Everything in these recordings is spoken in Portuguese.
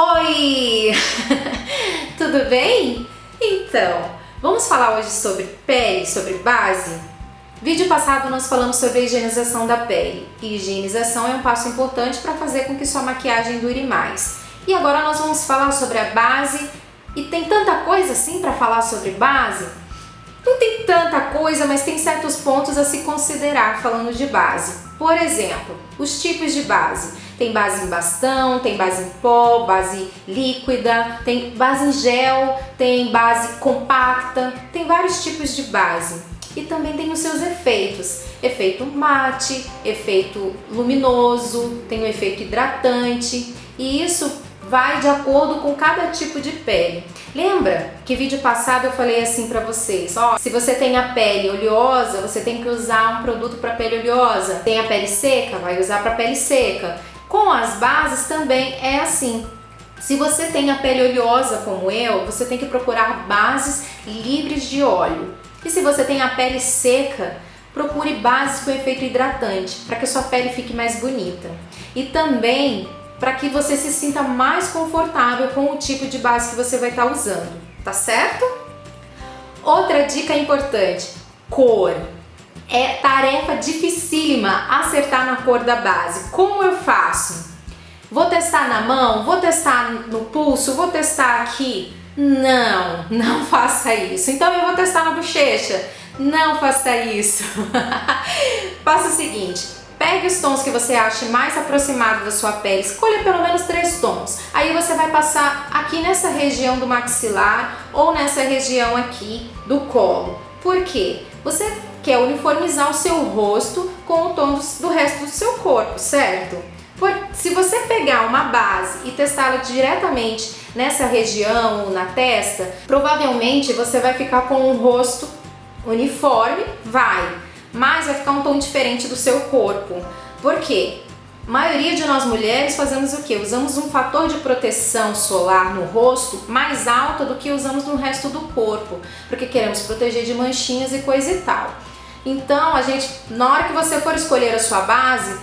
Oi! Tudo bem? Então, vamos falar hoje sobre pele, sobre base? Vídeo passado nós falamos sobre a higienização da pele. E higienização é um passo importante para fazer com que sua maquiagem dure mais. E agora nós vamos falar sobre a base. E tem tanta coisa assim para falar sobre base? Não tem tanta coisa, mas tem certos pontos a se considerar falando de base. Por exemplo, os tipos de base. Tem base em bastão, tem base em pó, base líquida, tem base em gel, tem base compacta, tem vários tipos de base. E também tem os seus efeitos. Efeito mate, efeito luminoso, tem o efeito hidratante e isso vai de acordo com cada tipo de pele. Lembra que vídeo passado eu falei assim pra vocês, ó, se você tem a pele oleosa, você tem que usar um produto para pele oleosa. Tem a pele seca, vai usar para pele seca. Com as bases também é assim. Se você tem a pele oleosa como eu, você tem que procurar bases livres de óleo. E se você tem a pele seca, procure bases com efeito hidratante, para que a sua pele fique mais bonita. E também para que você se sinta mais confortável com o tipo de base que você vai estar usando, tá certo? Outra dica importante, cor. É tarefa dificílima acertar na cor da base. Como eu faço? Vou testar na mão? Vou testar no pulso? Vou testar aqui? Não faça isso. Então eu vou testar na bochecha? Não faça isso. Faça o seguinte, pegue os tons que você acha mais aproximado da sua pele, escolha pelo menos 3 tons. Aí você vai passar aqui nessa região do maxilar ou nessa região aqui do colo. Por quê? Você quer uniformizar o seu rosto com o tom do resto do seu corpo, certo? Se você pegar uma base e testá-la diretamente nessa região ou na testa, provavelmente você vai ficar com um rosto uniforme, mas vai ficar um tom diferente do seu corpo. Por quê? A maioria de nós mulheres fazemos o quê? Usamos um fator de proteção solar no rosto mais alto do que usamos no resto do corpo, porque queremos proteger de manchinhas e coisa e tal. Então, na hora que você for escolher a sua base,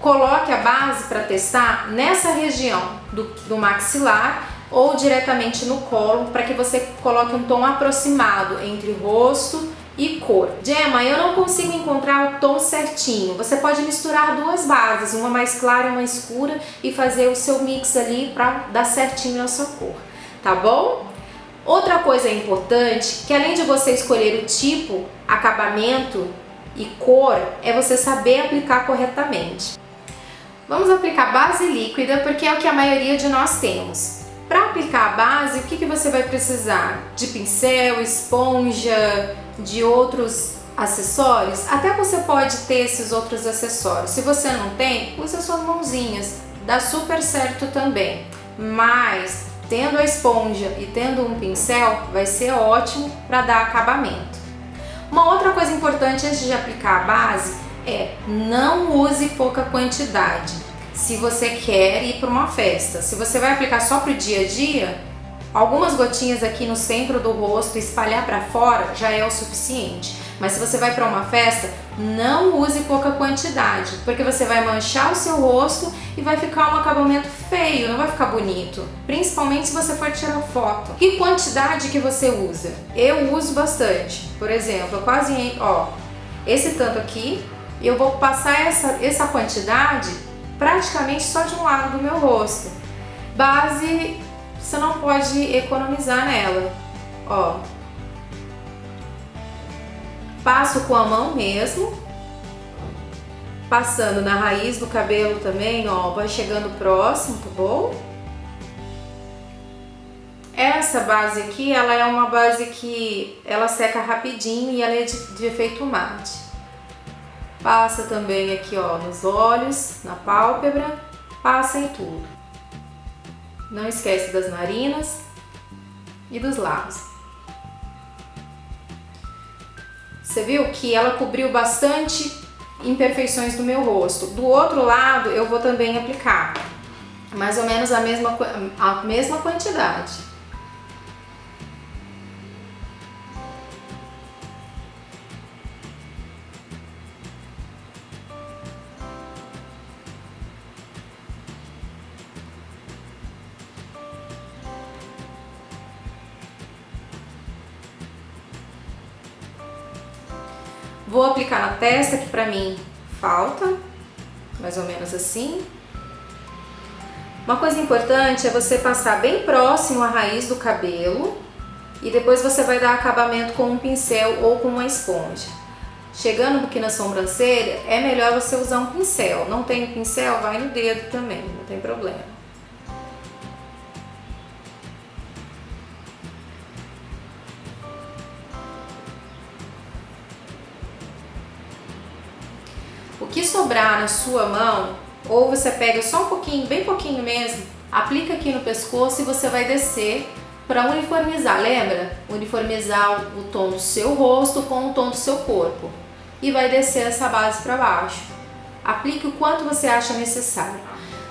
coloque a base para testar nessa região do maxilar ou diretamente no colo, para que você coloque um tom aproximado entre rosto e cor. Gemma, eu não consigo encontrar o tom certinho. Você pode misturar 2 bases, uma mais clara e uma escura, e fazer o seu mix ali para dar certinho a sua cor, tá bom? Outra coisa importante, que além de você escolher o tipo, acabamento e cor, é você saber aplicar corretamente. Vamos aplicar base líquida, porque é o que a maioria de nós temos. Para aplicar a base, o que você vai precisar? De pincel, esponja, de outros acessórios? Até você pode ter esses outros acessórios. Se você não tem, use as suas mãozinhas, dá super certo também. Mas tendo a esponja e tendo um pincel, vai ser ótimo para dar acabamento. Uma outra coisa importante antes de aplicar a base é não use pouca quantidade. Se você quer ir para uma festa, se você vai aplicar só para o dia a dia, algumas gotinhas aqui no centro do rosto e espalhar para fora já é o suficiente. Mas se você vai para uma festa, não use pouca quantidade, porque você vai manchar o seu rosto e vai ficar um acabamento feio, não vai ficar bonito. Principalmente se você for tirar foto. Que quantidade que você usa? Eu uso bastante. Por exemplo, esse tanto aqui, e eu vou passar essa quantidade praticamente só de um lado do meu rosto. Base, você não pode economizar nela. Ó. Passo com a mão mesmo, passando na raiz do cabelo também, ó, vai chegando próximo, tá bom? Essa base aqui, ela é uma base que ela seca rapidinho e ela é de efeito mate. Passa também aqui, ó, nos olhos, na pálpebra, passa em tudo. Não esquece das narinas e dos lábios. Você viu que ela cobriu bastante imperfeições do meu rosto. Do outro lado eu vou também aplicar mais ou menos a mesma quantidade. Vou aplicar na testa, que pra mim falta, mais ou menos assim. Uma coisa importante é você passar bem próximo à raiz do cabelo e depois você vai dar acabamento com um pincel ou com uma esponja. Chegando aqui na sobrancelha, é melhor você usar um pincel. Não tem pincel, vai no dedo também, não tem problema. O que sobrar na sua mão, ou você pega só um pouquinho, bem pouquinho mesmo, aplica aqui no pescoço e você vai descer para uniformizar, lembra? Uniformizar o tom do seu rosto com o tom do seu corpo. E vai descer essa base para baixo. Aplique o quanto você acha necessário.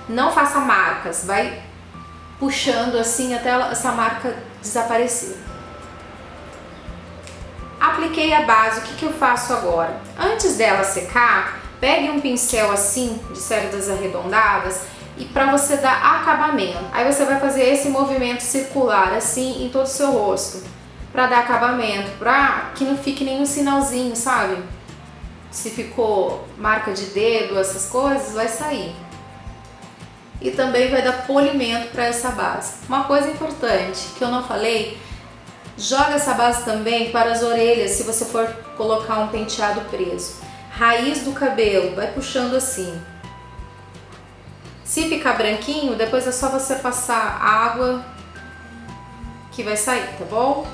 Não faça marcas, vai puxando assim até essa marca desaparecer. Apliquei a base, o que eu faço agora? Antes dela secar, pegue um pincel assim, de cerdas arredondadas, e para você dar acabamento. Aí você vai fazer esse movimento circular assim em todo o seu rosto, para dar acabamento, para que não fique nenhum sinalzinho, sabe? Se ficou marca de dedo, essas coisas, vai sair. E também vai dar polimento para essa base. Uma coisa importante que eu não falei, joga essa base também para as orelhas, se você for colocar um penteado preso. Raiz do cabelo, vai puxando assim. Se ficar branquinho, depois é só você passar água que vai sair, tá bom?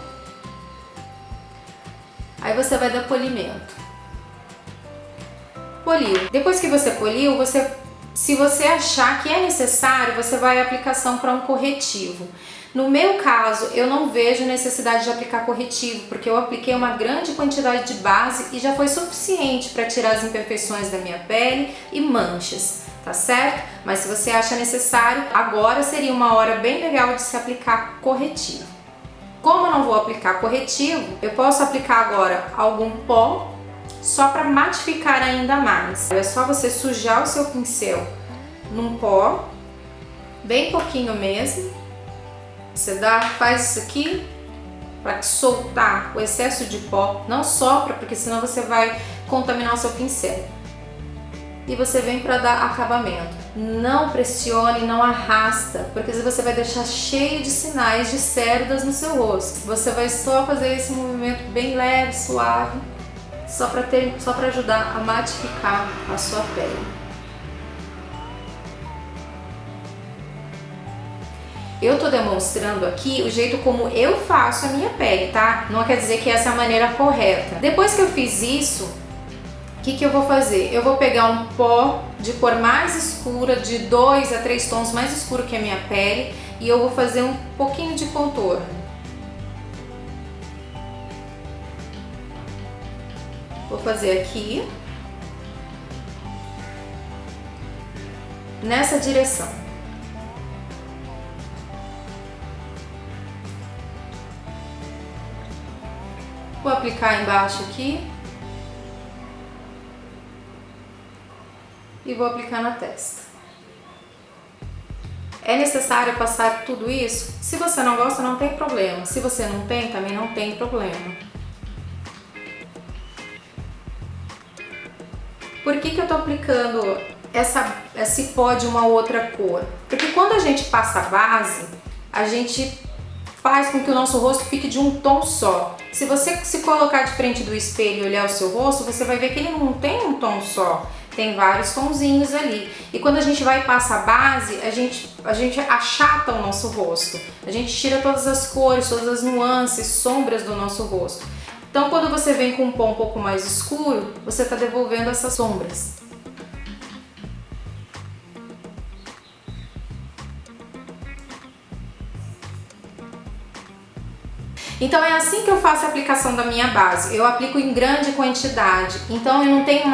Aí você vai dar polimento. Poliu. Depois que você poliu, se você achar que é necessário, você vai à aplicação para um corretivo. No meu caso, eu não vejo necessidade de aplicar corretivo, porque eu apliquei uma grande quantidade de base e já foi suficiente para tirar as imperfeições da minha pele e manchas, tá certo? Mas se você acha necessário, agora seria uma hora bem legal de se aplicar corretivo. Como eu não vou aplicar corretivo, eu posso aplicar agora algum pó só para matificar ainda mais. É só você sujar o seu pincel num pó, bem pouquinho mesmo. Você faz isso aqui para soltar o excesso de pó, não sopra, porque senão você vai contaminar o seu pincel. E você vem para dar acabamento. Não pressione, não arrasta, porque você vai deixar cheio de sinais de cerdas no seu rosto. Você vai só fazer esse movimento bem leve, suave, só para ajudar a matificar a sua pele. Eu tô demonstrando aqui o jeito como eu faço a minha pele, tá? Não quer dizer que essa é a maneira correta. Depois que eu fiz isso, o que eu vou fazer? Eu vou pegar um pó de cor mais escura, de 2 a 3 tons mais escuro que a minha pele, e eu vou fazer um pouquinho de contorno. Vou fazer aqui, nessa direção. Vou aplicar embaixo aqui e vou aplicar na testa. É necessário passar tudo isso? Se você não gosta, não tem problema. Se você não tem, também não tem problema. Por que eu tô aplicando esse pó de uma outra cor? Porque quando a gente passa a base, a gente faz com que o nosso rosto fique de um tom só. Se você se colocar de frente do espelho e olhar o seu rosto, você vai ver que ele não tem um tom só. Tem vários tonzinhos ali. E quando a gente vai e passa a base, a gente achata o nosso rosto. A gente tira todas as cores, todas as nuances, sombras do nosso rosto. Então, quando você vem com um pó um pouco mais escuro, você está devolvendo essas sombras. Então é assim que eu faço a aplicação da minha base. Eu aplico em grande quantidade. Então eu não tenho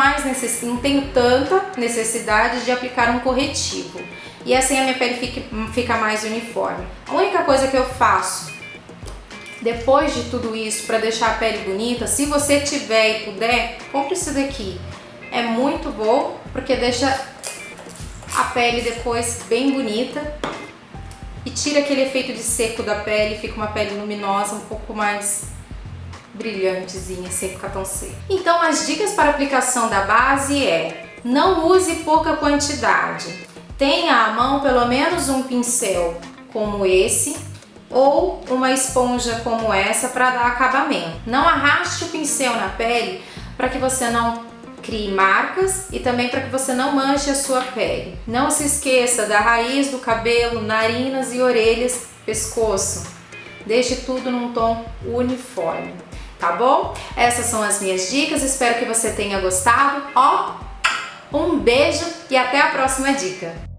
tanta necessidade de aplicar um corretivo. E assim a minha pele fica mais uniforme. A única coisa que eu faço depois de tudo isso, para deixar a pele bonita, se você tiver e puder, compre isso daqui. É muito bom, porque deixa a pele depois bem bonita e tira aquele efeito de seco da pele, fica uma pele luminosa, um pouco mais brilhantezinha, sem ficar tão seco. Então as dicas para aplicação da base não use pouca quantidade. Tenha à mão pelo menos um pincel como esse ou uma esponja como essa para dar acabamento. Não arraste o pincel na pele para que você não crie marcas e também para que você não manche a sua pele. Não se esqueça da raiz do cabelo, narinas e orelhas, pescoço. Deixe tudo num tom uniforme, tá bom? Essas são as minhas dicas, espero que você tenha gostado. Um beijo e até a próxima dica!